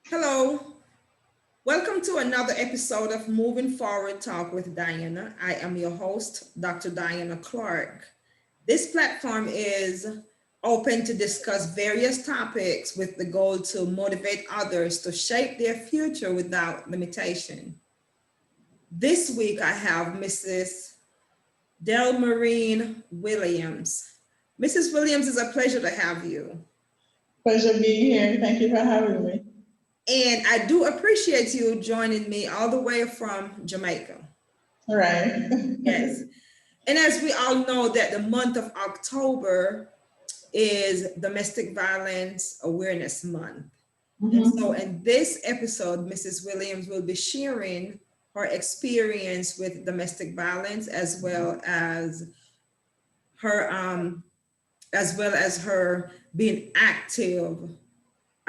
Hello, welcome to another episode of Moving Forward Talk with Diana. I am your host, Dr. Diana Clark. This platform is open to discuss various topics with the goal to motivate others to shape their future without limitation. This week I have Mrs. Delmaine Williams. Mrs. Williams, it's a pleasure to have you. Pleasure being here. Thank you for having me. And I do appreciate you joining me all the way from Jamaica. All right. Yes. And as we all know that the month of October is Domestic Violence Awareness Month. And so Mm-hmm. in this episode, Mrs. Williams will be sharing her experience with domestic violence her as well as her being active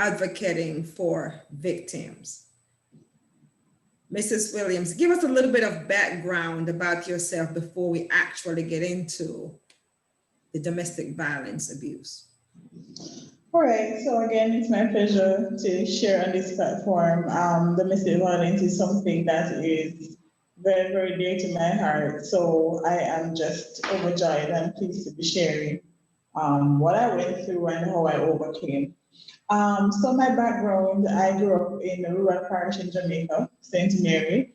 advocating for victims. Mrs. Williams, give us a little bit of background about yourself before we actually get into the domestic violence abuse. All right. So again, it's my pleasure to share on this platform. Domestic violence is something that is very, very dear to my heart. So I am just overjoyed and pleased to be sharing what I went through and how I overcame. So my background, I grew up in a rural parish in Jamaica, St. Mary,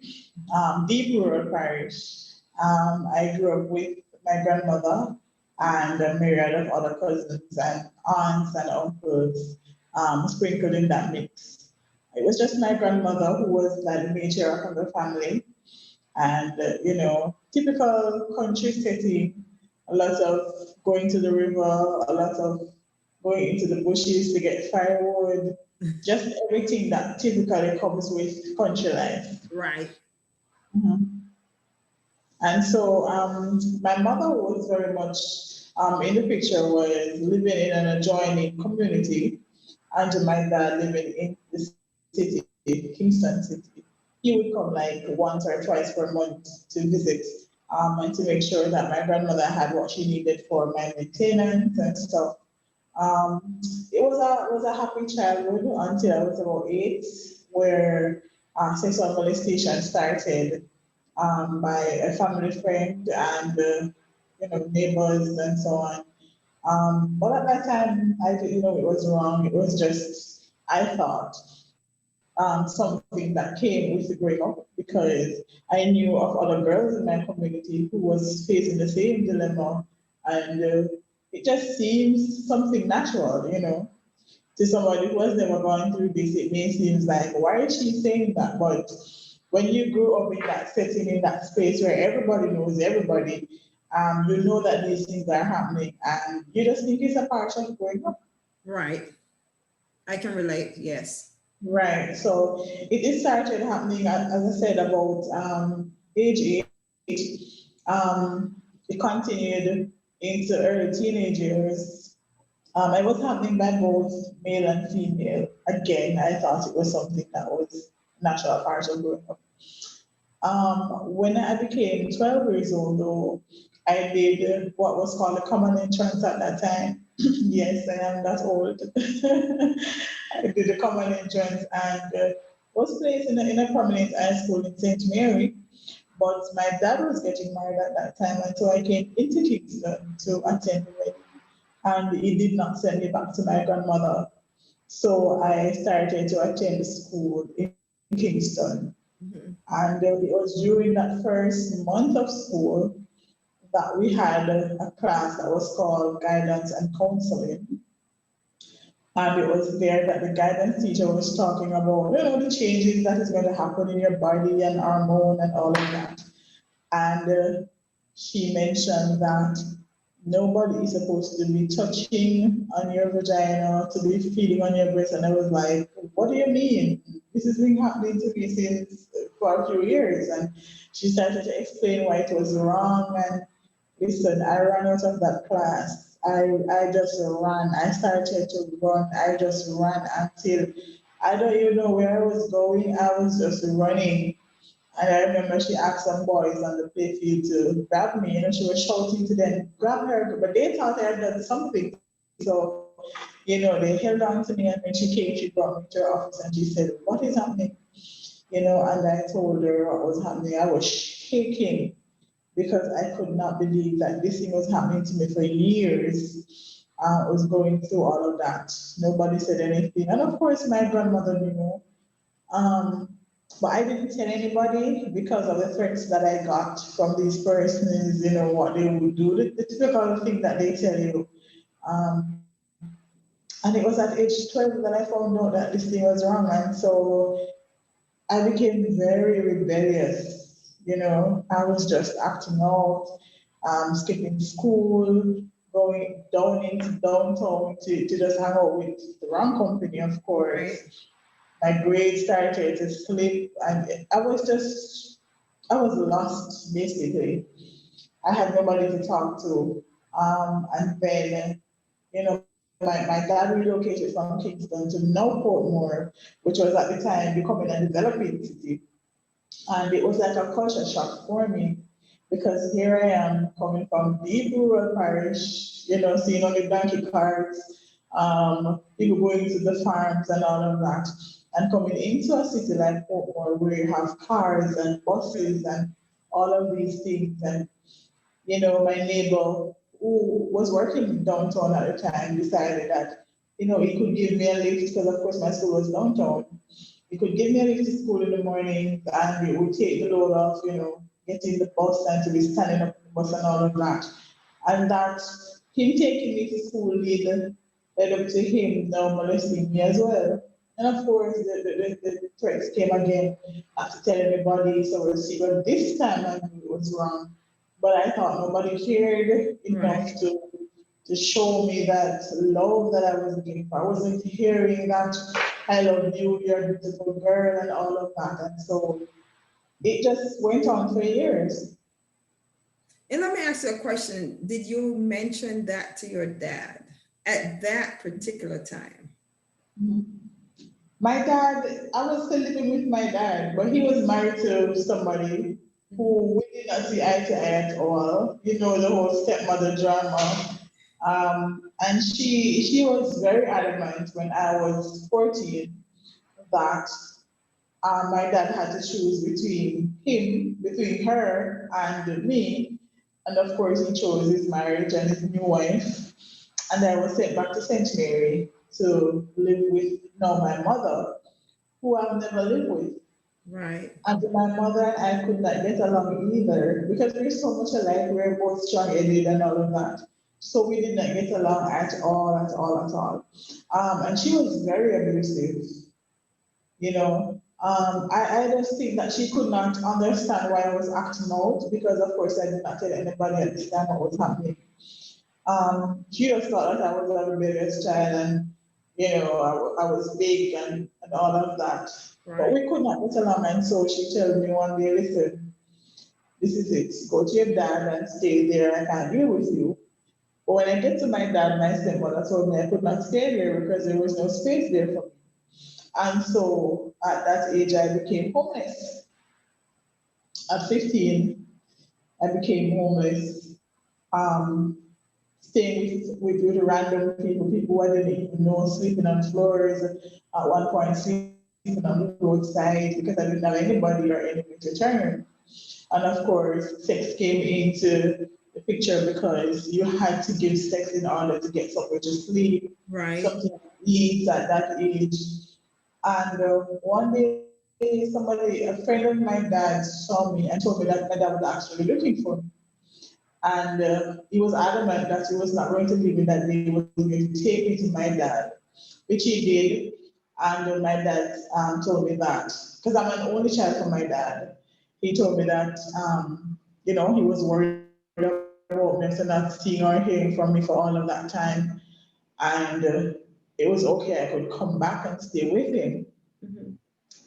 deep rural parish. I grew up with my grandmother and a myriad of other cousins and aunts and uncles sprinkled in that mix. It was just my grandmother who was like the matriarch of the family. And, typical country setting, a lot of going to the river, a lot of going into the bushes to get firewood, just everything that typically comes with country life. Right. Mhm. And so my mother was very much in the picture, was living in an adjoining community, and my dad living in the city, Kingston City. He would come like once or twice per month to visit and to make sure that my grandmother had what she needed for my maintenance and stuff. It was a happy childhood until I was about 8, where sexual molestation started by a family friend and neighbors and so on. But at that time, I didn't know it was wrong. It was just I thought something that came with the growing up because I knew of other girls in my community who was facing the same dilemma, and it just seems something natural. To somebody who has never gone through this, it may seem like, why is she saying that? But when you grow up in that setting, in that space where everybody knows everybody, you know that these things are happening, and you just think it's a part of growing up. Right. I can relate. Yes. Right. So it started happening, as I said, about age 8. It continued into early teenage years. It was happening by both male and female. Again, I thought it was something that was natural part of growing up. When I became 12 years old, though, I did what was called a common entrance at that time. Yes, I am that old. I did a common entrance and was placed in a prominent high school in St. Mary. But my dad was getting married at that time, and so I came into Kingston to attend the wedding. And he did not send me back to my grandmother. So I started to attend school in Kingston. Mhm. And it was during that first month of school that we had a class that was called Guidance and Counseling. And it was there that the guidance teacher was talking about, the changes that is going to happen in your body and hormone and all of that. And she mentioned that nobody is supposed to be touching on your vagina, to be feeling on your breast. And I was like, what do you mean? This has been happening to me since for a few years. And she started to explain why it was wrong. And listen, I ran out of that class. I just ran. I started to run. I just ran until I don't even know where I was going. I was just running. And I remember she asked some boys on the playfield to grab me. She was shouting to them, grab her, but they thought I had done something. So they They held on to me, and when she came, she brought me to her office and she said, "What is happening?" And I told her what was happening. I was shaking because I could not believe that this thing was happening to me for years. I was going through all of that. Nobody said anything. And of course, my grandmother knew. Um, but I didn't tell anybody because of the threats that I got from these persons, what they would do, the typical thing that they tell you. Um, and it was at age 12 that I found out that this thing was wrong. And so I became very rebellious. I was just acting out, skipping school, going down into downtown to just hang out with the wrong company, of Right. course. My grades started to slip, and I was lost basically. I had nobody to talk to. And then, my dad relocated from Kingston to now Portmore, which was at the time becoming a developing city. And it was like a culture shock for me because here I am coming from deep rural parish, seeing only donkey carts, people going to the farms and all of that, and coming into a city like Portmore where you have cars and buses and all of these things. And my neighbor who was working downtown at the time decided that, he could give me a lift because of course my school was downtown. He could give me a lift to school in the morning and it would take the load off, getting the bus and to be standing up in the bus and all of that. And that him taking me to school led up to him now molesting me as well. And of course, the threats came again after telling everybody, so we'll see. But this time I knew it was wrong. But I thought nobody cared enough Right. to show me that love that I was looking for. I wasn't hearing that I love you, you're a beautiful girl, and all of that. And so it just went on for years. And let me ask you a question. Did you mention that to your dad at that particular time? My dad, I was still living with my dad, but he was married to somebody Mhm. who we did not see eye to eye at all. The whole stepmother drama. And she was very adamant when I was 14 that my dad had to choose between her and me. And of course, he chose his marriage and his new wife. And I was sent back to St. Mary to live with now my mother, who I've never lived with. Right. And my mother and I could not get along either because we're so much alike. We're both strong-headed and all of that. So we did not get along at all, at all, at all. And she was very abusive. I just think that she could not understand why I was acting out because, of course, I did not tell anybody at this time what was happening. She just thought that I was a rebellious child and, I was big and all of that. But Right. we could not get along, and so she told me one day, listen, this is it. Go to your dad and stay there. I can't deal with you. But when I get to my dad, my stepmother told me I could not stay there because there was no space there for me. And so at that age, I became homeless. At 15, I became homeless, um, staying with random people who I didn't even know, sleeping on floors, at one point sleeping on the roadside because I didn't have anybody or anywhere to turn. And of course, sex came into the picture because you had to give sex in order to get somewhere to sleep, Right. something to eat at that age. And one day, a friend of my dad saw me and told me that my dad was actually looking for me. And he was adamant that he was not going to leave me that day. He was going to take me to my dad, which he did. And my dad told me that, because I'm an only child from my dad, he told me that, he was worried about me after not seeing or hearing from me for all of that time. And it was okay, I could come back and stay with him. Mhm.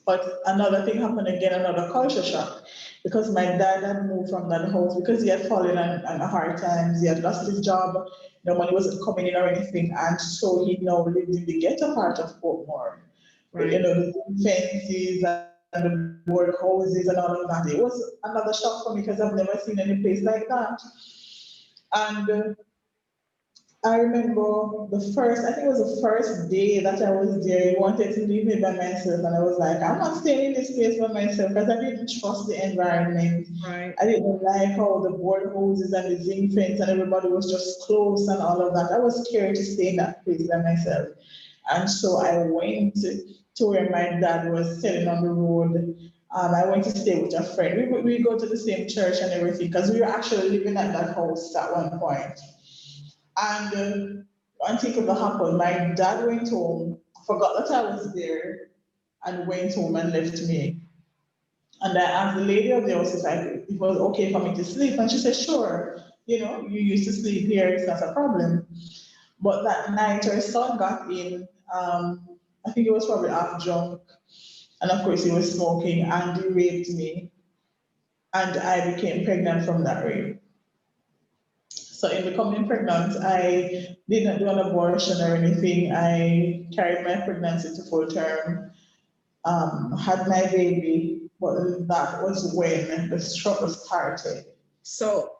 But another thing happened again, another culture shock, because my dad had moved from that house because he had fallen on hard times. He had lost his job, no money wasn't coming in or anything, and so he now lived in the ghetto part of Portmore. Right. The fences and the board houses and all of that. It was another shock for me because I've never seen any place like that. And I remember the first, I think it was the first day that I was there. He wanted to leave me by myself, and I was like, I'm not staying in this place by myself because I didn't trust the environment. Right. I didn't like how the board houses and the zinc fence and everybody was just close and all of that. I was scared to stay in that place by myself. And so I went to where my dad was selling on the road. I went to stay with a friend. We go to the same church and everything because we were actually living at that house at one point. And unthinkable happened. My dad went home, forgot that I was there, and went home and left me. And I asked the lady of the house if it was okay for me to sleep, and she said, "Sure. You know, you used to sleep here; it's not a problem." But that night, her son got in. I think he was probably half drunk, and of course, he was smoking, and he raped me, and I became pregnant from that rape. So in becoming pregnant, I did not do an abortion or anything. I carried my pregnancy to full term, had my baby, but that was when the struggle started. So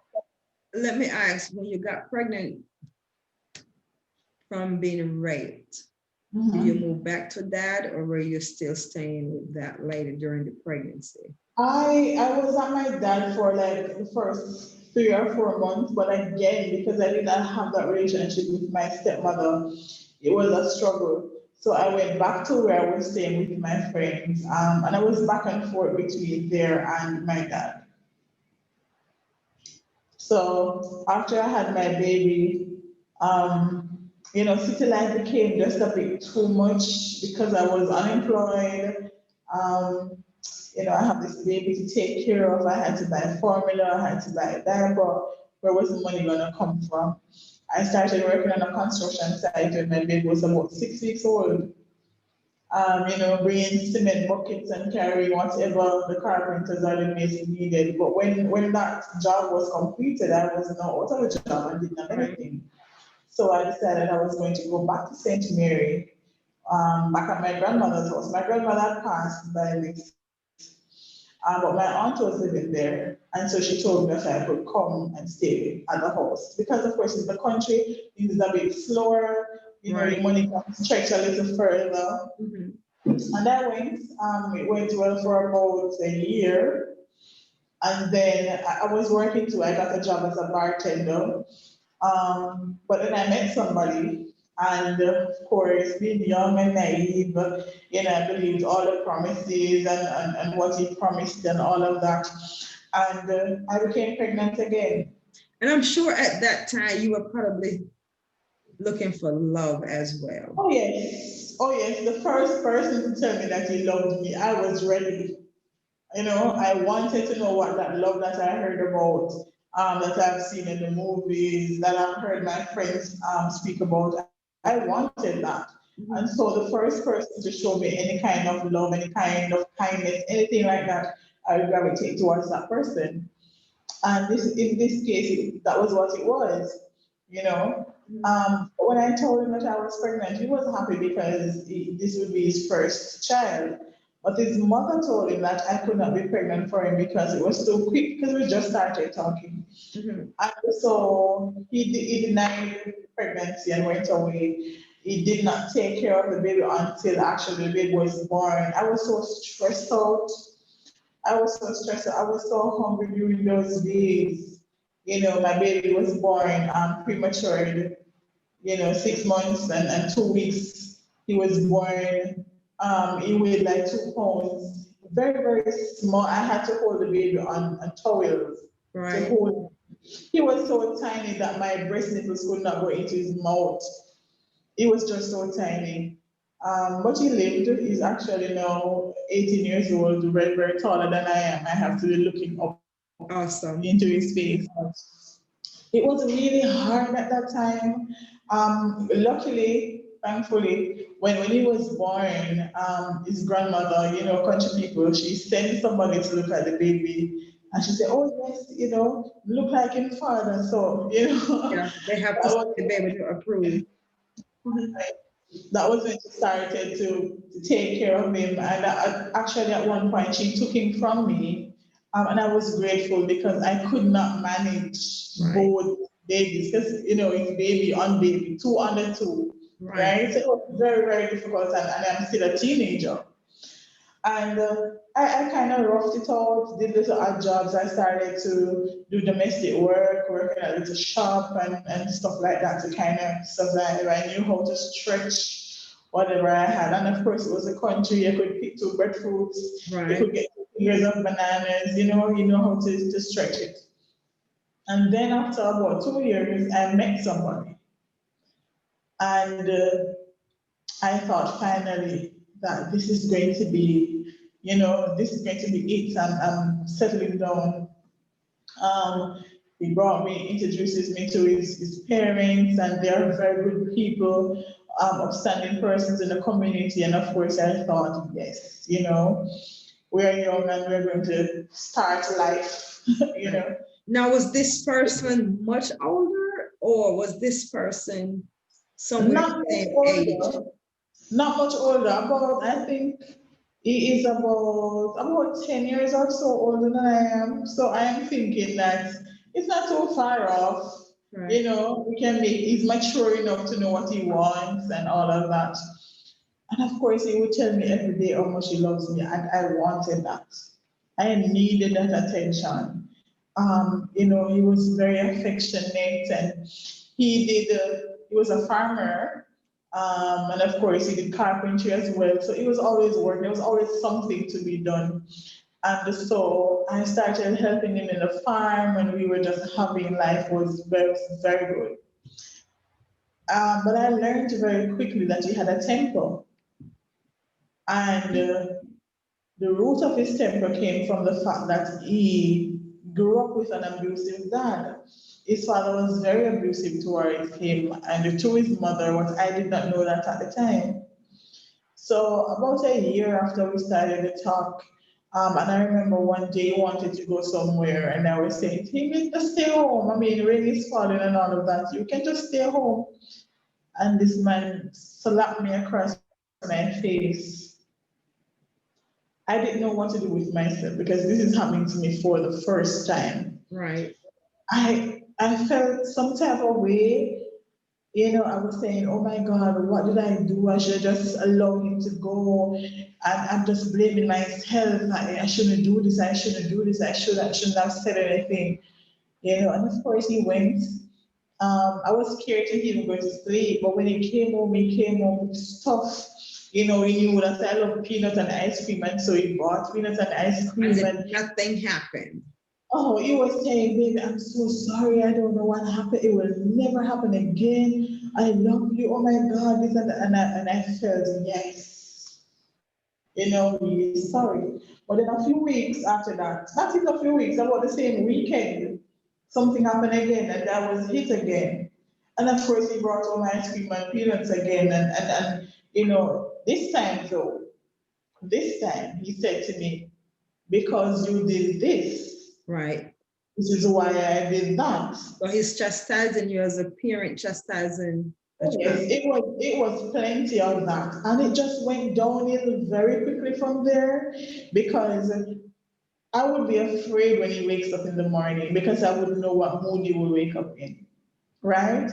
let me ask, when you got pregnant from being raped, did you Mhm. move back to dad or were you still staying with that lady during the pregnancy? I was at my dad for like the first 3 or 4 months, but again, because I did not have that relationship with my stepmother, it was a struggle. So I went back to where I was staying with my friends, and I was back and forth between there and my dad. So after I had my baby, city life became just a bit too much because I was unemployed. Um, I have this baby to take care of. I had to buy formula, I had to buy a diaper. Where was the money gonna come from? I started working on a construction site when my baby was about 6 weeks old. Bringing cement buckets and carrying whatever the carpenters or the masons needed. But when that job was completed, I was now out of a job and didn't have Right. anything. So I decided I was going to go back to St. Mary, back at my grandmother's house. My grandmother had passed by this, but my aunt was living there. And so she told me that I could come and stay at the house. Because, of course, in the country, things is a bit slower, your Right. money can stretch a little further. Mhm. And I went, it went well for about a year. And then I was working too. I got a job as a bartender. But then I met somebody, and of course, being young and naive, I believed all the promises and what he promised and all of that. And I became pregnant again. And I'm sure at that time you were probably looking for love as well. Oh, yes. Oh, yes. The first person to tell me that he loved me, I was ready. I wanted to know what that love that I heard about, that I've seen in the movies, that I've heard my friends speak about. I wanted that. And so Mhm. the first person to show me any kind of love, any kind of kindness, anything like that, I would gravitate towards that person. And in this case, that was what it was, you know. Mhm. When I told him that I was pregnant, he was happy because this would be his first child. But his mother told him that I could not be pregnant for him because it was too quick because we just started talking. Mhm. And so he denied the pregnancy and went away. He did not take care of the baby until actually the baby was born. I was so stressed out. I was so stressed. I was so hungry during those days. My baby was born premature, 6 months and 2 weeks. He was born. He weighed like 2 pounds. Very, very small. I had to hold the baby on towels to Right. hold. He was so tiny that my breast nipples could not go into his mouth. He was just so tiny. But he lived. He's actually now 18 years old, very, very taller than I am. I have to be looking up into his Awesome. face. It was really hard at that time. Luckily, thankfully, when he was born, his grandmother, country people, she sent somebody to look at the baby. And she said, "Oh, yes, look like his father." So, Yeah, they have to that see was the baby to approve. Mhm. that was when she started to take care of him. And actually, at one point, she took him from me. And I was grateful because I could not manage Right. both. babies because it's baby on baby, two under two, Right. right? So it was very, very difficult, and I'm still a teenager. And I kind of roughed it out, did little odd jobs. I started to do domestic work, working at a little shop and stuff like that to kind of survive. I knew how to stretch whatever I had. And of course, it was a country. You could pick two breadfruits, you Right. could get 2 years of bananas, you know how to stretch it. And then after about 2 years, I met somebody. And I thought finally that this is going to be, this is going to be it. I'm settling down. He brought me, introduces me to his parents, and they are very good people, upstanding persons in the community. And of course, I thought, yes, we're young and we're going to start life, Right. Now, was this person much older, or was this person somewhere Not the much same age? older, not much older, about, I think he is about 10 years or so older than I am. So I am thinking that it's not too far off. Right. He's mature enough to know what he wants and all of that. And of course, he would tell me every day how much he loves me, and I wanted that. I needed that attention. He was very affectionate, and he was a farmer, and of course, he did carpentry as well. So it was always work. There was always something to be done. And so I started helping him in the farm, and we were just having life was very, very good. But I learned very quickly that he had a temper, and the root of his temper came from the fact that he grew up with an abusive dad. His father was very abusive towards him and to his mother, what I did not know that at the time. So about a year after we started the talk, and I remember one day he wanted to go somewhere, and I was saying to him, "You just stay home. I mean, rain is falling and all of that. You can just stay home." And this man slapped me across my face. I didn't know what to do with myself because this is happening to me for the first time. Right. I felt some type of way. I was saying, "Oh my God, what did I do? I should just allow him to go." And I'm just blaming myself. I shouldn't do this. I shouldn't do this. I shouldn't have said anything. And of course he went. I was scared to even go to sleep, but when he came home with stuff. He knew that I love peanut and ice cream, and so he bought peanut and ice And cream. then And nothing happened. oh, he was saying, "Baby, I'm so sorry. I don't know what happened. It will never happen again. I love you. Oh my God, this and that." And I felt, yes, he is sorry. But then a few weeks after that, not even a few weeks, about the same weekend, something happened again, and I was hit again. And of course, he brought home ice cream and peanuts again. And this time he said to me, "Because you did this, Right. this is why I did that." So he's chastising you as a parent chastising a Yes, child. it was plenty of that. And it just went downhill very quickly from there because I would be afraid when he wakes up in the morning because I wouldn't know what mood he will wake up in, right?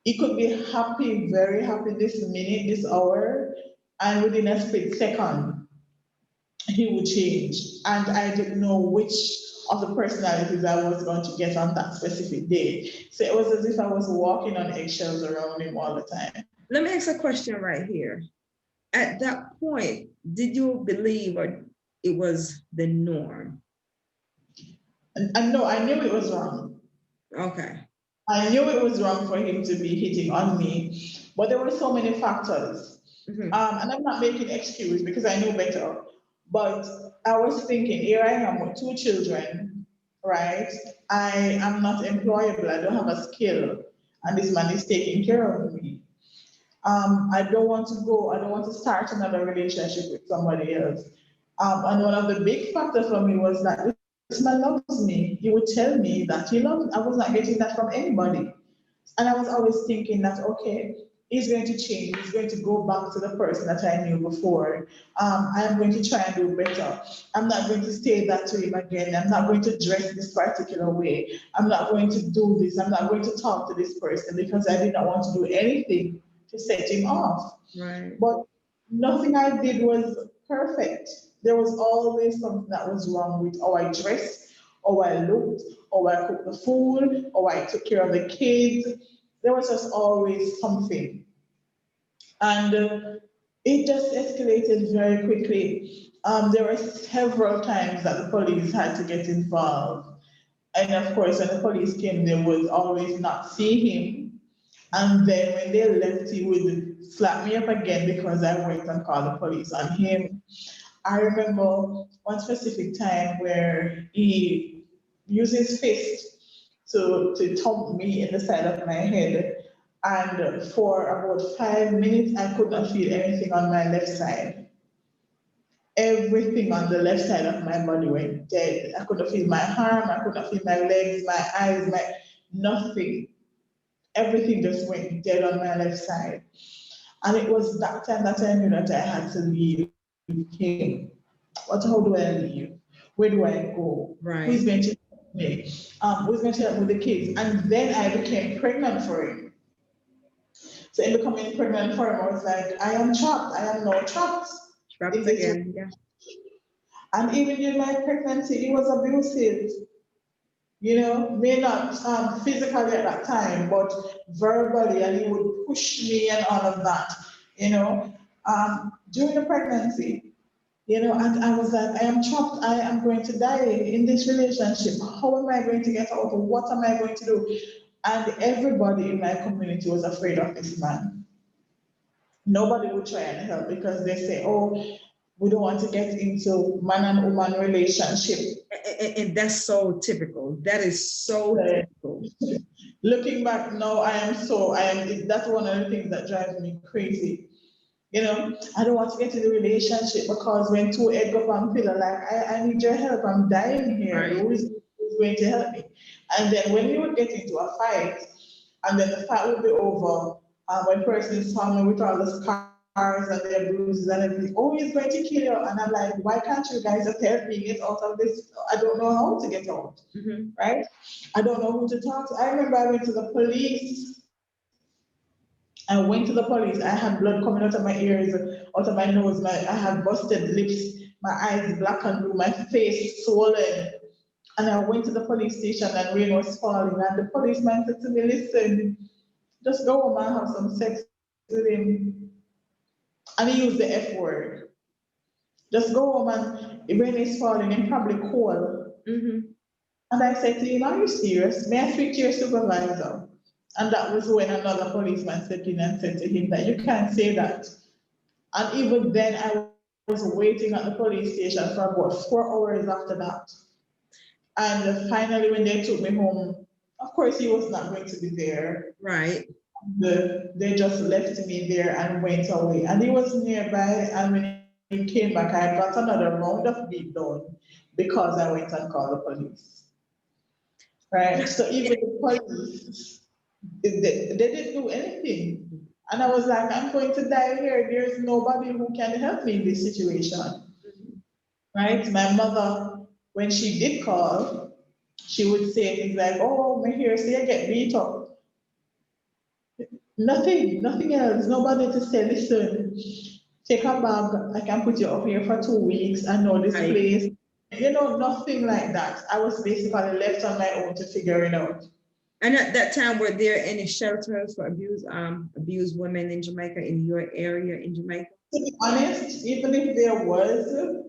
He could be happy, very happy this minute, this hour, and within a split second, he would change. And I didn't know which of the personalities I was going to get on that specific day. So it was as if I was walking on eggshells around him all the time. Let me ask a question right here. At that point, did you believe or it was the norm? And no, I knew it was wrong. Okay. I knew it was wrong for him to be hitting on me, but there were so many factors. Mhm. And I'm not making excuse because I knew better. But I was thinking, here I am with two children, right? I am not employable. I don't have a skill, and this man is taking care of me. I don't want to go. I don't want to start another relationship with somebody else. And one of the big factors for me was that this man loves me. He would tell me that he loves me. I was not getting that from anybody. And I was always thinking that, okay, He's going to change. He's going to go back to the person that I knew before. I am going to try and do better. I'm not going to say that to him again. I'm not going to dress this particular way. I'm not going to do this. I'm not going to talk to this person because I did not want to do anything to set him off. Right. But nothing I did was perfect. There was always something that was wrong with how I dressed, how I looked, how I cooked the food, how I took care of the kids. There was just always something. And it just escalated very quickly. There were several times that the police had to get involved. And of course, when the police came, they would always not see him. And then when they left, he would slap me up again because I went and called the police on him. I remember one specific time where he used his fist to thump me in the side of my head. And for about 5 minutes, I could not feel anything on my left side. Everything on the left side of my body went dead. I couldn't feel my arm, I couldn't feel my legs, my eyes, my nothing. Everything just went dead on my left side. And it was that time that I knew that I had to leave him. But how do I leave? Where do I go? Who is going Right. to help me? Who's going to help with the kids? And then I became pregnant for him. So in becoming pregnant for him, I was like, I am trapped. I am now trapped in Trapped this. again. Yeah. And even during my pregnancy, he was abusive. May not physically at that time, but verbally, and he would push me and all of that, during the pregnancy, and I was like, I am trapped, I am going to die in this relationship. How am I going to get out? What am I going to do? And everybody in my community was afraid of this man. Nobody would try and help because they say, oh, we don't want to get into man and woman relationship. And that's so typical. That is so Uh, typical. Looking back now, that's one of the things that drives me crazy. I don't want to get in a relationship because when two egg up and pillar, like, I need your help, I'm dying here. Right. Who's going to help me? And then when we would get into a fight, and then the fight would be over, when person is found with all the scars and their bruises and everything, oh, he's going to kill you. And I'm like, why can't you guys just help me get out of this? I don't know how to get out, Mm-hmm. right? I don't know who to talk to. I remember I went to the police. I went to the police. I had blood coming out of my ears, out of my nose. I had busted lips, my eyes black and blue, my face swollen. And I went to the police station and rain was falling. And the policeman said to me, listen, just go home and have some sex with him. And he used the F word. Just go home and the rain is falling and probably cold. Mm-hmm. And I said to him, are you serious? May I speak to your supervisor? And that was when another policeman stepped in and said to him that you can't say that. And even then, I was waiting at the police station for about 4 hours after that. And finally, when they took me home, of course, he was not going to be there. Right. They just left me there and went away. And he was nearby. And when he came back, I got another round of beat down because I went and called the police. Right? So even the police, they didn't do anything. And I was like, I'm going to die here. There's nobody who can help me in this situation. Right? My mother, when she did call, she would say things like, oh, my here, see, I get beat up. Nothing else. Nobody to say, listen, take a bag. I can put you up here for 2 weeks. I know this Right. place. Nothing like that. I was basically left on my own to figure it out. And at that time, were there any shelters for abused women in Jamaica, in your area in Jamaica? To be honest, even if there was,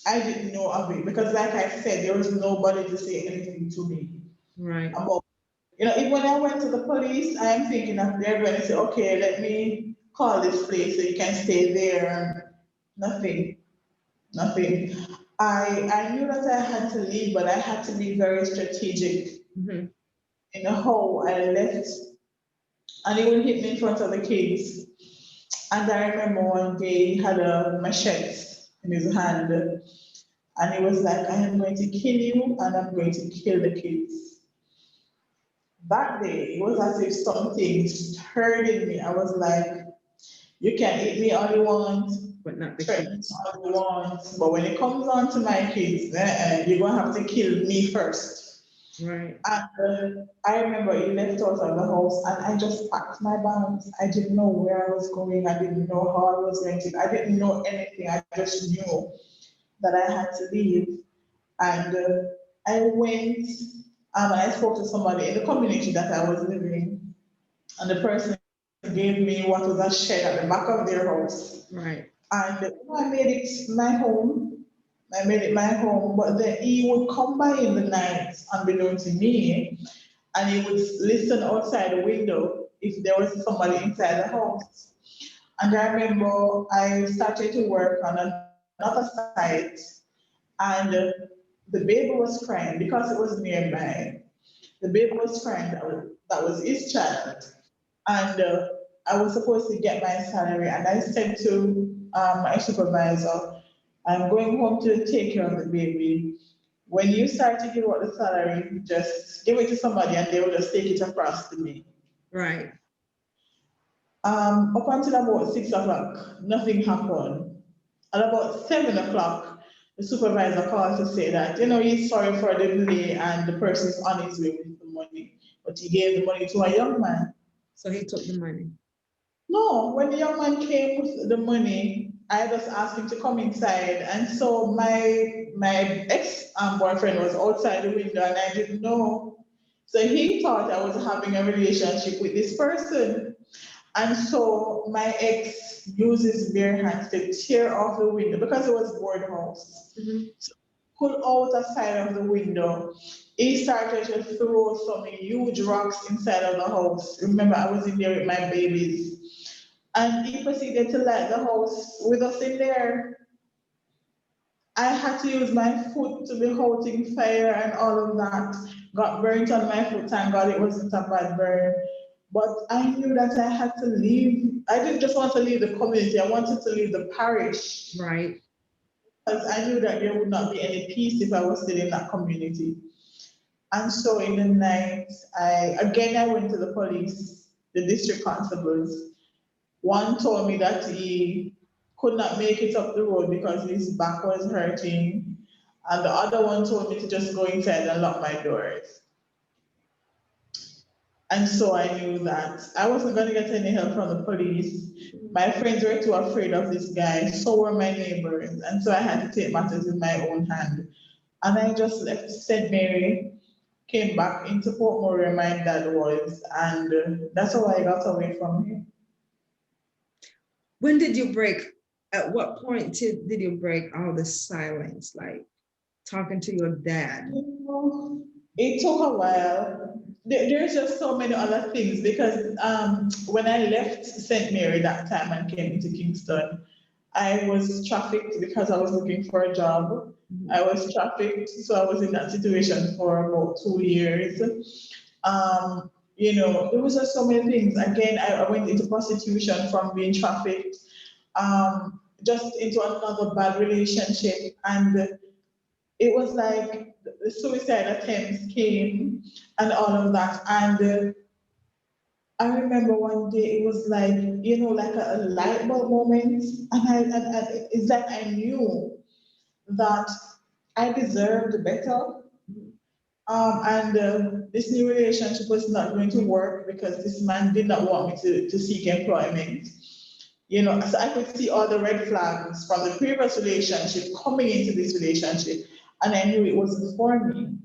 I didn't know of it because, like I said, there was nobody to say anything to me Right. about. Even when I went to the police, I am thinking that they're going to say, okay, let me call this place so you can stay there. And nothing, nothing. I knew that I had to leave, but I had to be very strategic Mm-hmm. in how I left. And he would hit me in front of the kids. And I remember one day he had a machete in his hand, and he was like, I am going to kill you and I'm going to kill the kids. That day, it was as if something stirred in me. I was like, you can eat me all you want, but not the threaten me kids. all you want, but when it comes on to my kids, you're gonna have to kill me first. Right. And I remember he left us at the house, and I just packed my bags. I didn't know where I was going. I didn't know how I was going to. I didn't know anything. I just knew that I had to leave. And I went and I spoke to somebody in the community that I was living, and the person gave me what was a shed at the back of their house. Right. And I made it my home. I made it my home, but then he would come by in the night, unbeknown to me, and he would listen outside the window if there was somebody inside the house. And I remember I started to work on another site, and the baby was crying because it was nearby. The baby was crying, that was his child. And I was supposed to get my salary, and I said to my supervisor, I'm going home to take care of the baby. When you start to give out the salary, just give it to somebody and they will just take it across to me. Right. Up until about 6 o'clock, nothing happened. At about 7 o'clock, the supervisor called to say that, he's sorry for the delay and the person is on his way with the money. But he gave the money to a young man. So he took the money. No, when the young man came with the money, I just asked him to come inside. And so my ex boyfriend was outside the window and I didn't know. So he thought I was having a relationship with this person. And so my ex used his bare hands to tear off the window because it was board house. Mhm. So pull out a side of the window. He started to throw some huge rocks inside of the house. Remember, I was in there with my babies. And he proceeded to light the house with us in there. I had to use my foot to be holding fire and all of that. Got burnt on my foot, thank God it wasn't a bad burn. But I knew that I had to leave. I didn't just want to leave the community, I wanted to leave the parish. Right. Because I knew that there would not be any peace if I was still in that community. And so in the night, I went to the police, the district constables. One told me that he could not make it up the road because his back was hurting. And the other one told me to just go inside and lock my doors. And so I knew that I wasn't going to get any help from the police. My friends were too afraid of this guy, so were my neighbors. And so I had to take matters in my own hand. And I just left St. Mary, came back into Portmore where my dad was, and that's how I got away from him. When did you break? At what point did you break all the silence? Like talking to your dad. You know, it took a while. There's just so many other things because when I left St. Mary that time and came into Kingston, I was trafficked because I was looking for a job. Mhm. I was trafficked, so I was in that situation for about 2 years. There was just so many things. Again, I went into prostitution from being trafficked, just into another bad relationship, and it was like the suicide attempts came and all of that. And I remember one day it was like, like a light bulb moment. And it's like I knew that I deserved better. And this new relationship was not going to work because this man did not want me to seek employment. So I could see all the red flags from the previous relationship coming into this relationship, and I knew it wasn't for me.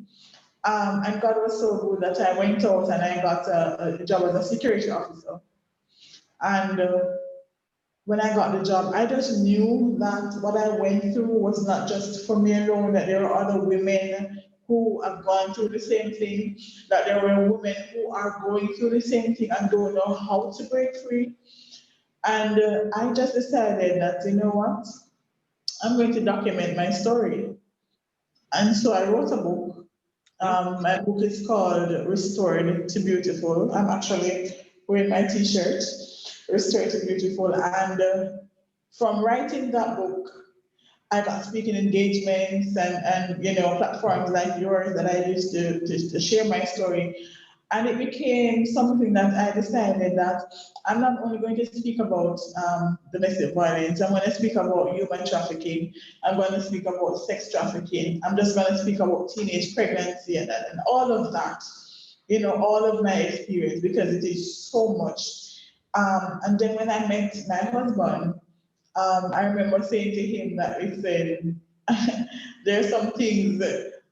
And God was so good that I went out and I got a job as a security officer. And when I got the job, I just knew that what I went through was not just for me alone, that there are other women who have gone through the same thing, that there were women who are going through the same thing and don't know how to break free. And I just decided that, you know what, I'm going to document my story. And so I wrote a book. Oh, My book is called Restored to Beautiful. I'm actually wearing my t shirt, Restored to Beautiful. And from writing that book, I got speaking engagements and platforms like yours that I used to share my story. And it became something that I decided that I'm not only going to speak about domestic violence, I'm going to speak about human trafficking, I'm going to speak about sex trafficking, I'm just going to speak about teenage pregnancy and all of that, all of my experience because it is so much. And then when I met my husband, I remember saying to him that he said, there are some things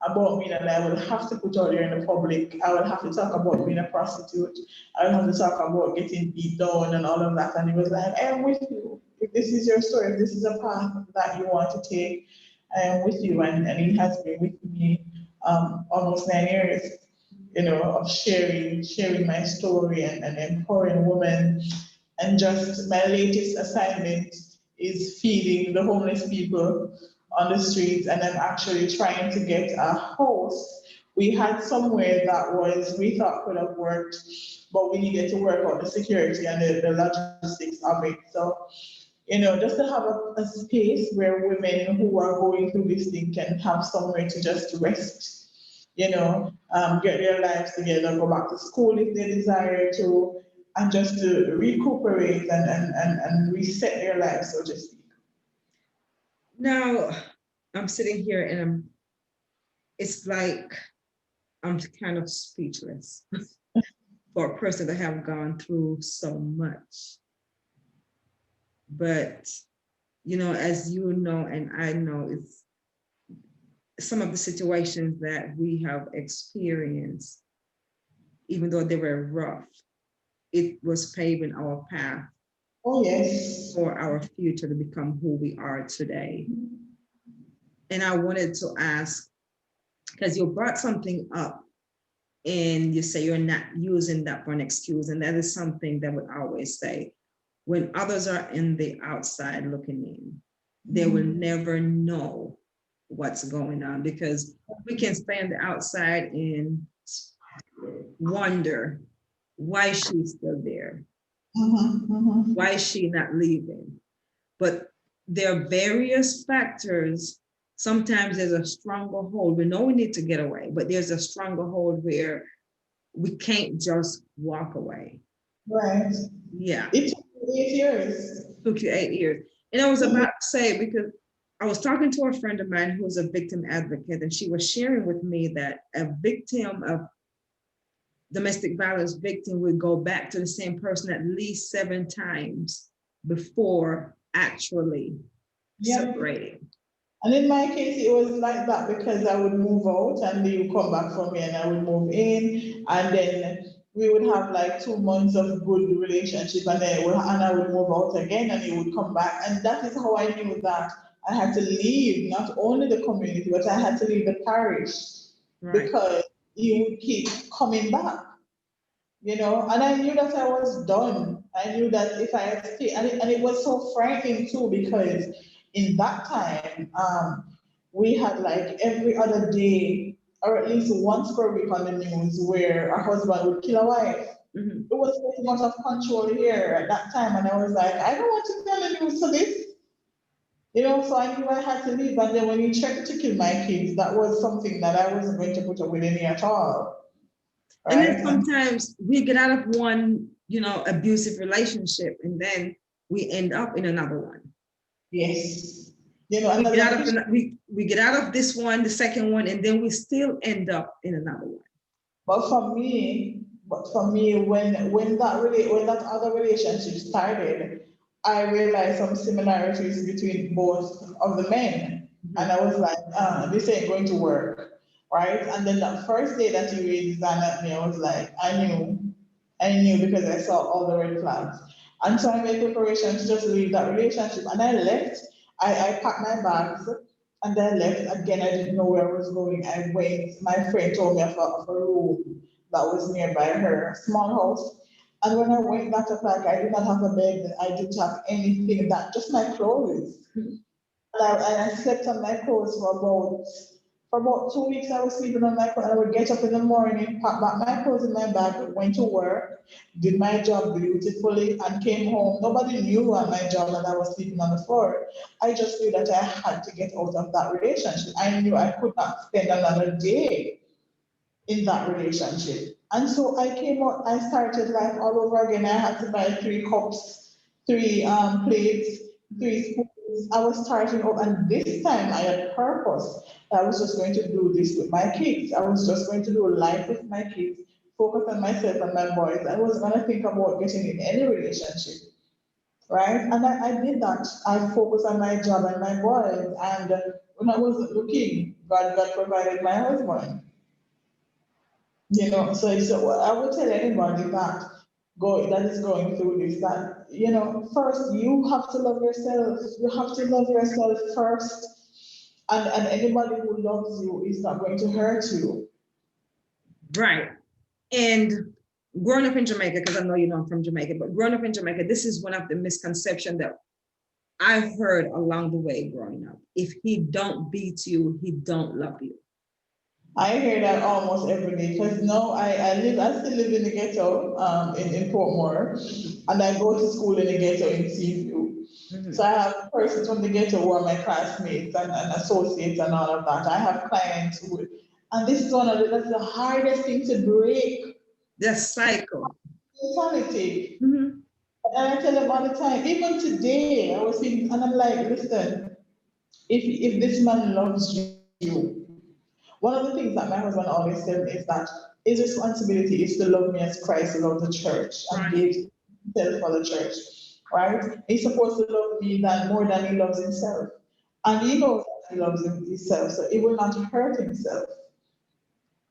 about me that I will have to put out there in the public. I will have to talk about being a prostitute. I will have to talk about getting beat down and all of that. And he was like, I am with you. If this is your story, if this is a path that you want to take, I am with you. And he has been with me almost 9 years, of sharing my story and empowering women. And just my latest assignment is feeding the homeless people on the streets, and I'm actually trying to get a house. We had somewhere that we thought could have worked, but we needed to work out the security and the logistics of it. So, just to have a space where women who are going through this thing can have somewhere to just rest, get their lives together, go back to school if they desire to, and just to recuperate and reset their lives, so to speak. Now, I'm sitting here and it's like I'm kind of speechless for a person to have gone through so much. But, as you know, and I know, it's some of the situations that we have experienced, even though they were rough, it was paving our path Oh, yes. for our future to become who we are today. And I wanted to ask, because you brought something up and you say you're not using that for an excuse. And that is something that would always say, when others are in the outside looking in, they will never know what's going on, because we can stay on the outside and wonder why she's still there. Why is she not leaving? But there are various factors. Sometimes there's a stronger hold. We know we need to get away, but there's a stronger hold where we can't just walk away. Right. Yeah. It took 8 years. Took you 8 years. And I was about to say, because I was talking to a friend of mine who's a victim advocate, and she was sharing with me that a victim of domestic violence victim would go back to the same person at least 7 times before actually separating. And in my case, it was like that because I would move out and they would come back for me and I would move in. And then we would have like 2 months of good relationship and then and I would move out again and he would come back. And that is how I knew that I had to leave not only the community, but I had to leave the parish, right, because he would keep coming back. And I knew that I was done. I knew that if I had stayed, and it was so frightening too, because in that time, we had like every other day, or at least once per week on the news, where a husband would kill a wife. Mm-hmm. It was so much of control here at that time, and I was like, I don't want to be on the news for this. So I knew I had to leave. And then when he tried to kill my kids, that was something that I wasn't going to put up with any at all. And then sometimes we get out of one, abusive relationship, and then we end up in another one. Yes. We get out of this one, the second one, and then we still end up in another one. But for me, when that other relationship started, I realized some similarities between both of the men. Mm-hmm. And I was like, this ain't going to work. Right? And then that first day that he raised his hand at me, I was like, I knew because I saw all the red flags. And so I made preparations to just leave that relationship. And I left. I packed my bags and I left. Again, I didn't know where I was going. I went, my friend told me of a room that was nearby her, small house. And when I went back to pack, I did not have a bed. I didn't have anything, just my clothes. Mm-hmm. And I slept on my clothes for about 2 weeks. I was sleeping on my clothes. I would get up in the morning, pack back my clothes in my bag, went to work, did my job beautifully, and came home. Nobody knew at my job that I was sleeping on the floor. I just knew that I had to get out of that relationship. I knew I could not spend another day in that relationship. And so I came out, I started life all over again. I had to buy 3 cups, three plates, Mhm. 3 spoons. I was starting out, and this time I had purpose. I was just going to do this with my kids. I was just going to do life with my kids, focus on myself and my boys. I wasn't going to think about getting in any relationship, right? And I did that. I focused on my job and my boys. And when I wasn't looking, God provided my husband. So I would tell anybody that is going through this, that first you have to love yourself. You have to love yourself first, and anybody who loves you is not going to hurt you. Right. And growing up in Jamaica, because I know you know I'm from Jamaica, but growing up in Jamaica, this is one of the misconceptions that I've heard along the way growing up. If he don't beat you, he don't love you. I hear that almost every day because no, I still live in the ghetto in Portmore, and I go to school in the ghetto in Seaview. So Mhm. I have persons from the ghetto who are my classmates and associates and all of that. I have clients and this is that's the hardest thing to break, The cycle. mentality. Mhm. And I tell them all the time, even today, I was thinking, and I'm like, listen, if this man loves you, one of the things that my husband always said is that his responsibility is to love me as Christ loved the church and Right. gave himself for the church, right? He's supposed to love me more than he loves himself. And he knows that he loves himself, so he will not hurt himself.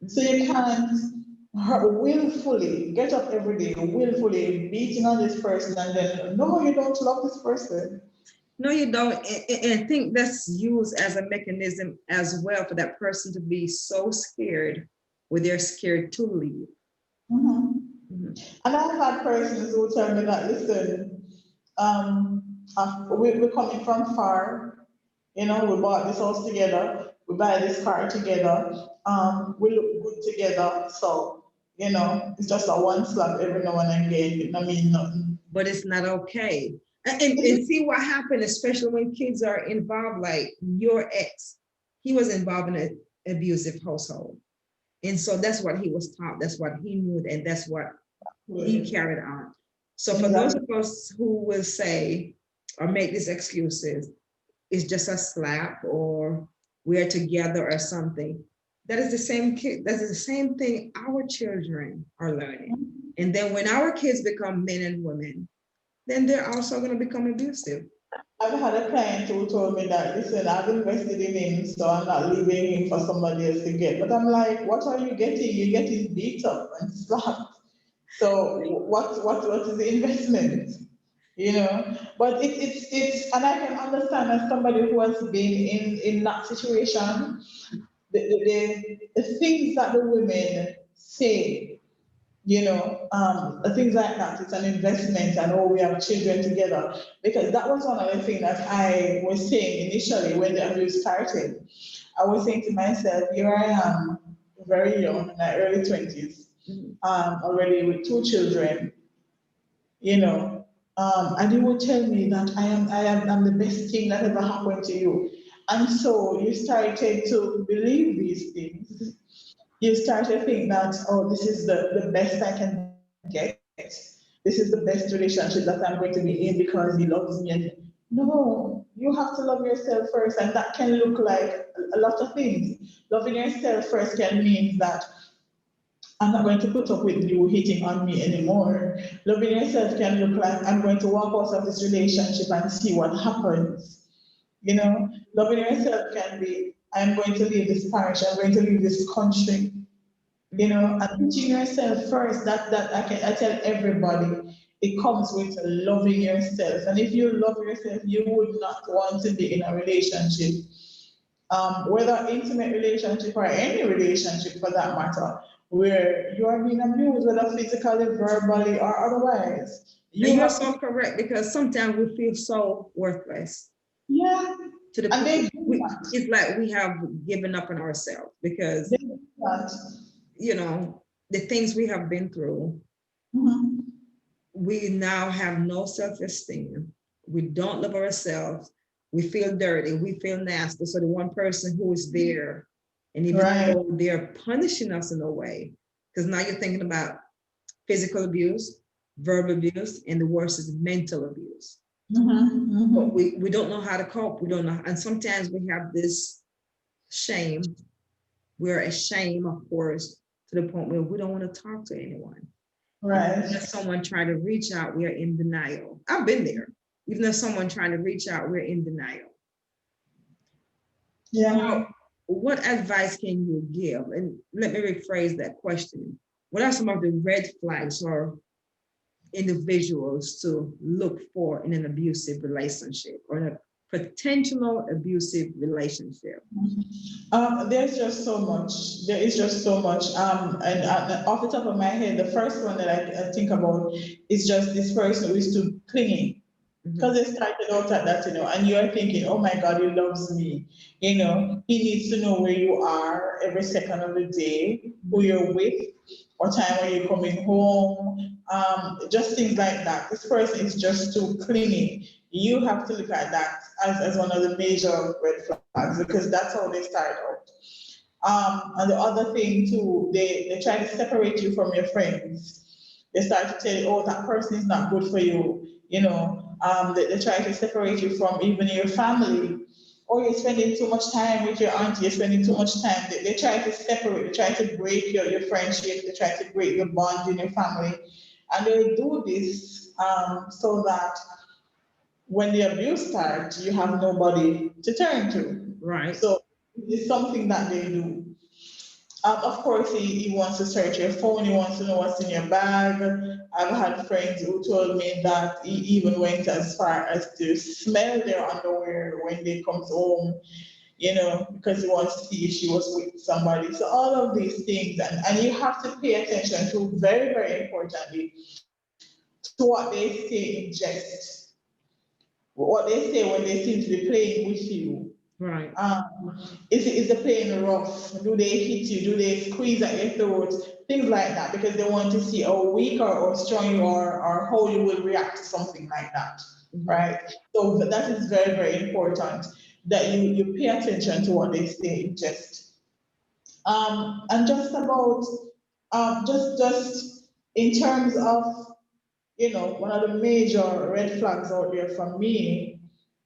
So Mhm. you can't willfully get up every day, willfully beating on this person, and then, no, you don't love this person. No, you don't. And I think that's used as a mechanism as well for that person to be so scared where they're scared to leave. Mhm. Mhm. And I've had persons who tell me that, listen, we're coming from far, we bought this house together, we buy this car together, we look good together, so, it's just a one slap every now and again, it don't mean nothing. But it's not okay. And see what happened, especially when kids are involved, like your ex, he was involved in an abusive household. And so that's what he was taught, that's what he knew, and that's what he carried on. So for those Exactly. of us who will say or make these excuses, it's just a slap or we're together or something. That is the same kid, that is the same thing our children are learning. And then when our kids become men and women, then they're also going to become abusive. I've had a client who told me that, listen, I've invested in him, so I'm not leaving him for somebody else to get. But I'm like, what are you getting? You're getting beat up and slapped. So what is the investment? But and I can understand as somebody who has been in that situation, the things that the women say, things like that. It's an investment, and oh, we have children together. Because that was one of the things that I was saying initially when the abuse started. I was saying to myself, here I am, very young, in my early 20s, Mhm. already with 2 children, you know. And he would tell me that I'm the best thing that ever happened to you. And so you started to believe these things. You start to think that, oh, this is the best I can get. This is the best relationship that I'm going to be in because he loves me. And no, you have to love yourself first. And that can look like a lot of things. Loving yourself first can mean that I'm not going to put up with you hitting on me anymore. Loving yourself can look like I'm going to walk out of this relationship and see what happens. Loving yourself can be I'm going to leave this parish, I'm going to leave this country. And putting yourself first, I tell everybody, it comes with loving yourself. And if you love yourself, you would not want to be in a relationship, whether intimate relationship or any relationship for that matter, where you are being abused, whether physically, verbally, or otherwise. And You you're have to, so correct because sometimes we feel so worthless yeah, to the and point they do that. it's like we have given up on ourselves because They do that. you know the things we have been through. Mhm. We now have no self-esteem. We don't love ourselves. We feel dirty. We feel nasty. So the one person who is there And even Right. though they're punishing us in a way, because now you're thinking about physical abuse, verbal abuse, and the worst is mental abuse. But Mm-hmm. we don't know how to cope. We don't know. And sometimes we have this shame. We're ashamed, of course, to the point where we don't want to talk to anyone. And even Right. if someone tried to reach out, we're in denial. I've been there. Even if someone trying to reach out, we're in denial. Yeah. Now, what advice can you give? And let me rephrase that question. What are some of the red flags or individuals to look for in an abusive relationship or in a potential abusive relationship? There's just so much. There is just so much. And off the top of my head, the first one that I think about is just this person who is too clingy. Because Mhm. they started out at that, and you're thinking, oh my God, he loves me. He needs to know where you are every second of the day, who Mhm. you're with, what time are you coming home, just things like that. This person is just too clingy. You have to look at that as one of the major red flags because that's how they start out. And the other thing too, they try to separate you from your friends. They start to tell you, oh, that person is not good for you. They try to separate you from even your family. Or you're spending too much time with your auntie, you're spending too much time. They try to separate, they try to break your friendship, they try to break the bond in your family. And they do this so that when the abuse starts, you have nobody to turn to. Right. So it's something that they do. Of course, he wants to search your phone. He wants to know what's in your bag. I've had friends who told me that he even went as far as to smell their underwear when they comes home, because he wants to see if she was with somebody. So all of these things, and you have to pay attention to very, very importantly to what they say in jest, what they say when they seem to be playing with you. Right. Is the pain rough? Do they hit you? Do they squeeze at your throat? Things like that, because they want to see how weak or strong you are or how you will react to something like that, Mhm. right? So that is very, very important that you pay attention to what they say in jest. And just about, just in terms of, one of the major red flags out there for me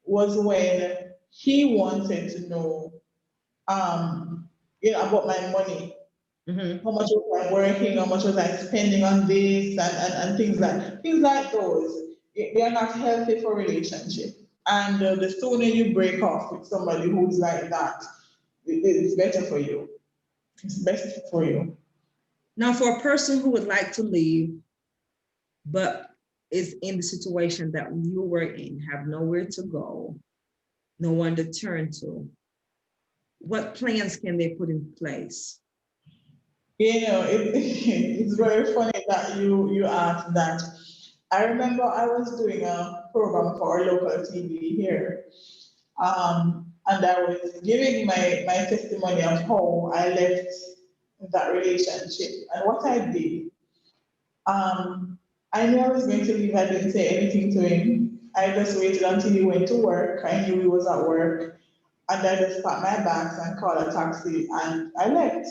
was when he wanted to know about my money. Mhm. How much was I working? How much was I spending on this and things like those. They are not healthy for relationship. And the sooner you break off with somebody who's like that, it's better for you. It's best for you. Now, for a person who would like to leave, but is in the situation that you were in, have nowhere to go, no one to turn to, what plans can they put in place? It's very funny that you asked that. I remember I was doing a program for our local TV here, and I was giving my testimony of how I left that relationship. And what I did, um, I knew I was going to leave. I didn't say anything to him. I just waited until he went to work. I knew he was at work. And I just packed my bags and called a taxi and I left.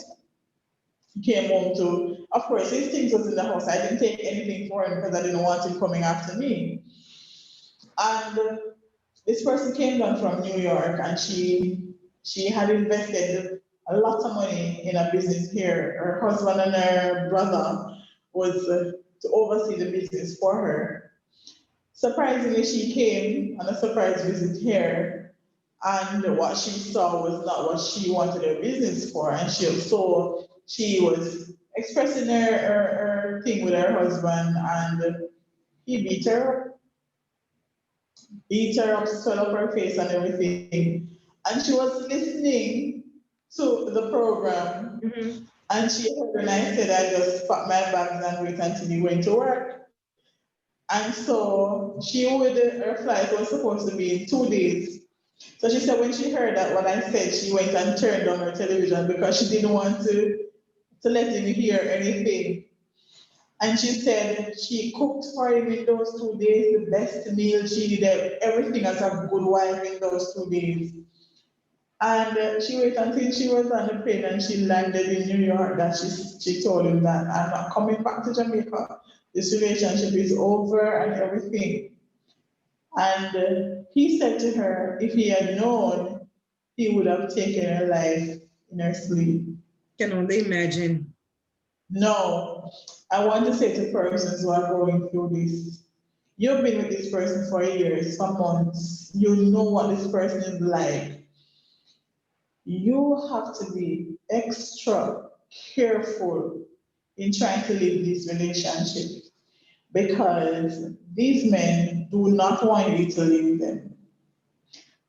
Came home to, of course, his things was in the house. I didn't take anything for him because I didn't want him coming after me. And this person came down from New York and she had invested a lot of money in a business here. Her husband and her brother was to oversee the business for her. Surprisingly, she came on a surprise visit here, and what she saw was not what she wanted her business for, and she was expressing her thing with her husband, and he beat her up, swell up her face and everything. And she was listening to the program Mhm. and she heard when I said I just packed my bags and wait until he went to work. And so her flight was supposed to be in 2 days. So she said when she heard that what I said, she went and turned on her television because she didn't want to let him hear anything. And she said she cooked for him in those 2 days, the best meal. She did everything as a good wife in those 2 days. And she waited until she was on the plane and she landed in New York that she told him that I'm not coming back to Jamaica. This relationship is over and everything. And he said to her, if he had known, he would have taken her life in her sleep. Can only imagine. No, I want to say to persons who are going through this, you've been with this person for years, for months, you know what this person is like. You have to be extra careful in trying to live this relationship because these men do not want you to leave them.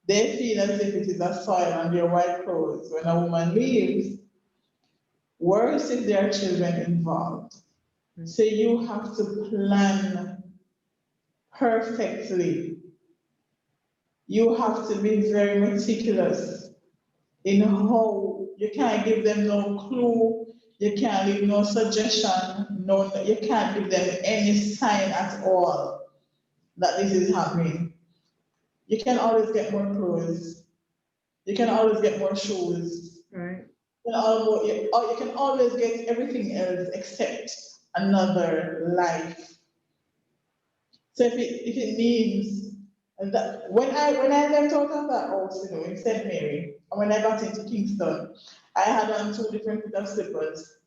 They feel as if it is a soil on their white clothes. When a woman leaves, worse if there are children involved. Right. So you have to plan perfectly. You have to be very meticulous in how you can't give them no clue, you can't leave no suggestion, no, you can't give them any sign at all that this is happening. You can always get more clothes, you can always get more shoes, Right. or you can always get everything else except another life. So if it means that when I left out of that house, in St. Mary, and when I got into Kingston, I had on two different pair of slippers.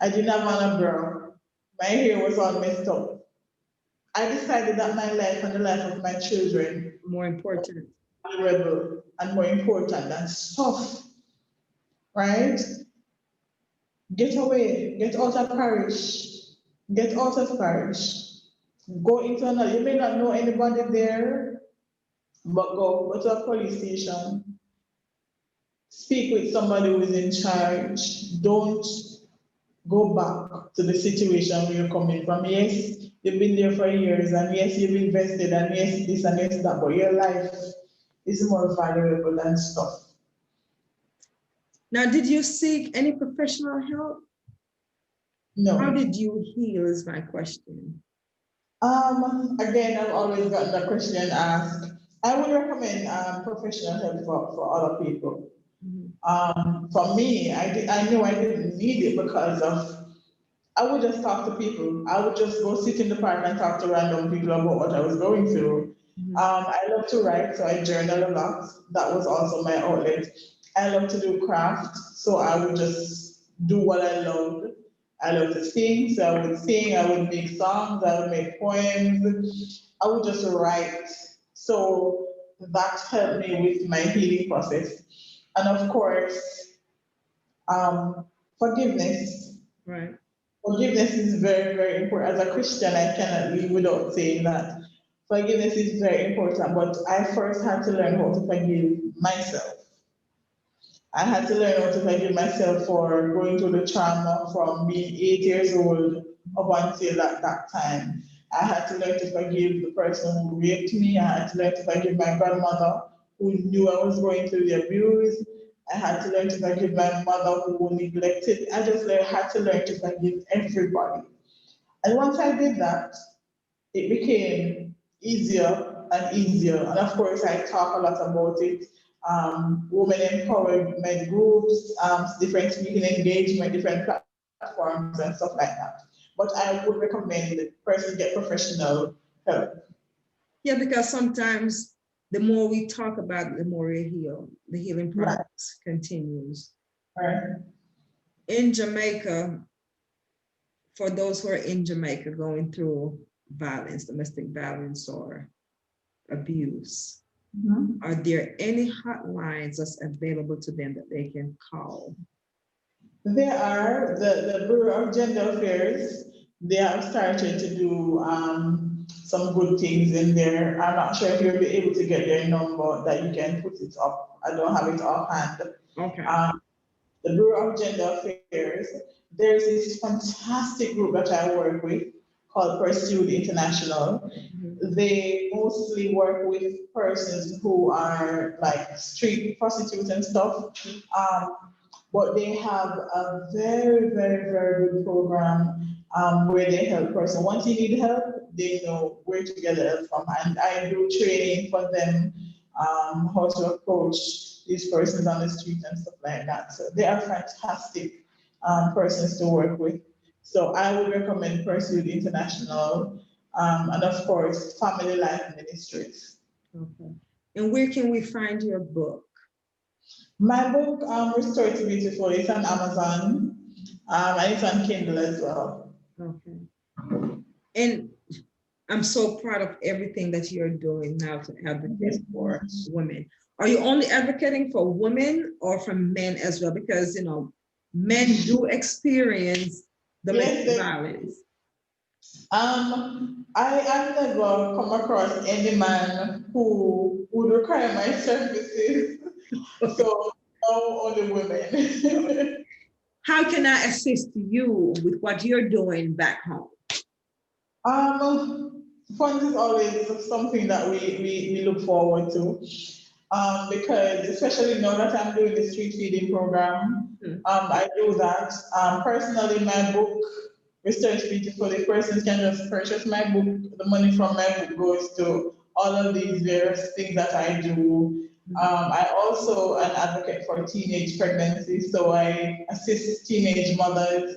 I didn't have on a bra. My hair was all messed up. I decided that my life and the life of my children More important. were valuable and more important than stuff, right? Get away, get out of parish, get out of parish, go into another. You may not know anybody there, but go to a police station, speak with somebody who is in charge. Don't go back to the situation where you're coming from. Yes, you've been there for years, and yes, you've invested, and yes, this and yes, that, but your life is more valuable than stuff. Now, did you seek any professional help? How No. did you heal is my question. Again, I've always gotten the question asked. I would recommend professional help for other people. Mhm. For me, I knew I didn't need it because of I would just talk to people. I would just go sit in the park and talk to random people about what I was going through. Mhm. I love to write, so I journal a lot. That was also my outlet. I love to do craft, so I would just do what I loved. I love to sing, so I would sing, I would make songs, I would make poems, I would just write. So that helped me with my healing process. And of course, um, forgiveness. Right. Forgiveness is very, very important. As a Christian, I cannot live without saying that. Forgiveness is very important, but I first had to learn how to forgive myself. I had to learn how to forgive myself for going through the trauma from being 8 years old up until at that time. I had to learn to forgive the person who raped me. I had to learn to forgive my grandmother who knew I was going through the abuse. I had to learn to forgive my mother who neglected. Had to learn to forgive everybody. And once I did that, it became easier and easier. And of course, I talk a lot about it. Women empowerment groups, different speaking engagement, different platforms, and stuff like that. But I would recommend the person get professional help. Yeah, because sometimes the more we talk about it, the more we heal. The healing Right, process continues. right. In Jamaica, for those who are in Jamaica going through violence, domestic violence or abuse, Mhm. are there any hotlines that's available to them that they can call? There are the Bureau of Gender Affairs. They have started to do some good things in there. I'm not sure if you'll be able to get their number that you can put it up. I don't have it offhand. Okay. Um, the Bureau of Gender Affairs. There's this fantastic group that I work with called Pursued International. Mhm. They mostly work with persons who are like street prostitutes and stuff. Um, but they have a very, very, very good program where they help person. Once you need help, they know where to get the help from. And I do training for them, how to approach these persons on the street and stuff like that. So they are fantastic persons to work with. So I would recommend Pursuit International, and of course, Family Life Ministries. Okay. And where can we find your book? My book, Restored to Beautiful, is on Amazon, and it's on Kindle as well. Okay. And I'm so proud of everything that you're doing now to advocate for women. Are you only advocating for women or for men as well? Because, you know, men do experience domestic violence. I have never come across any man who would require my services. So no, only women. How can I assist you with what you're doing back home? Funds is always something that we look forward to. Because especially now that I'm doing the street feeding program, I do that. Personally, my book, Research Beautiful, the persons can just purchase my book. The money from my book goes to all of these various things that I do. I also an advocate for teenage pregnancy, so I assist teenage mothers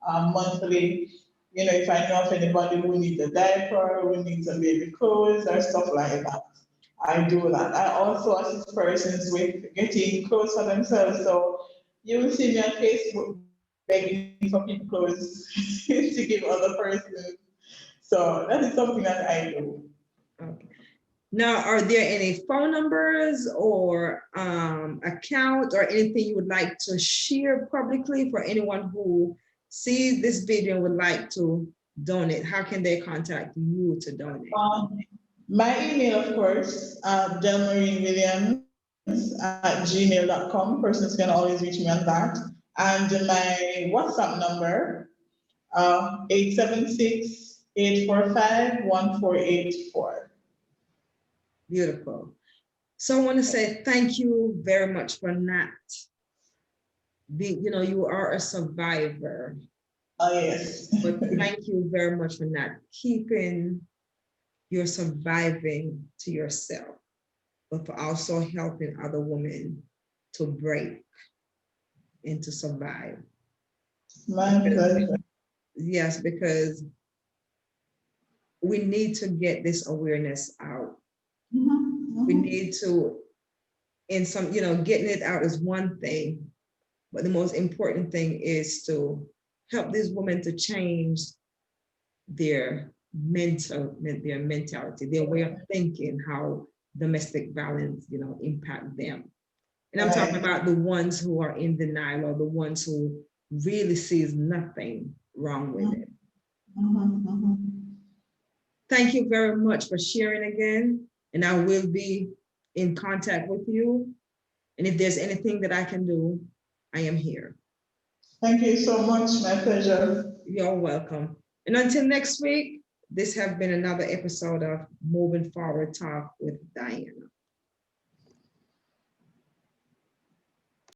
monthly. You know, if I know of anybody who needs a diaper, who needs a baby clothes or stuff like that, I do that. I also assist persons with getting clothes for themselves. So you will see me on Facebook begging for people clothes to give other persons. So that is something that I do. Okay. Now, are there any phone numbers or account or anything you would like to share publicly for anyone who sees this video and would like to donate? How can they contact you to donate? My email, of course, delmainewilliams@gmail.com. Persons can always reach me on that. And my WhatsApp number, 876-845-1484. Beautiful. So I want to say thank you very much for not you are a survivor. Oh, yes. But thank you very much for not keeping your surviving to yourself, but for also helping other women to break and to survive. My pleasure. Yes, because we need to get this awareness out. We need to, getting it out is one thing, but the most important thing is to help these women to change their mentality, their way of thinking, how domestic violence, impact them. And I'm talking about the ones who are in denial or the ones who really sees nothing wrong with it. Thank you very much for sharing again. And I will be in contact with you. And if there's anything that I can do, I am here. Thank you so much. My pleasure. You're welcome. And until next week, this has been another episode of Moving Forward Talk with Diana.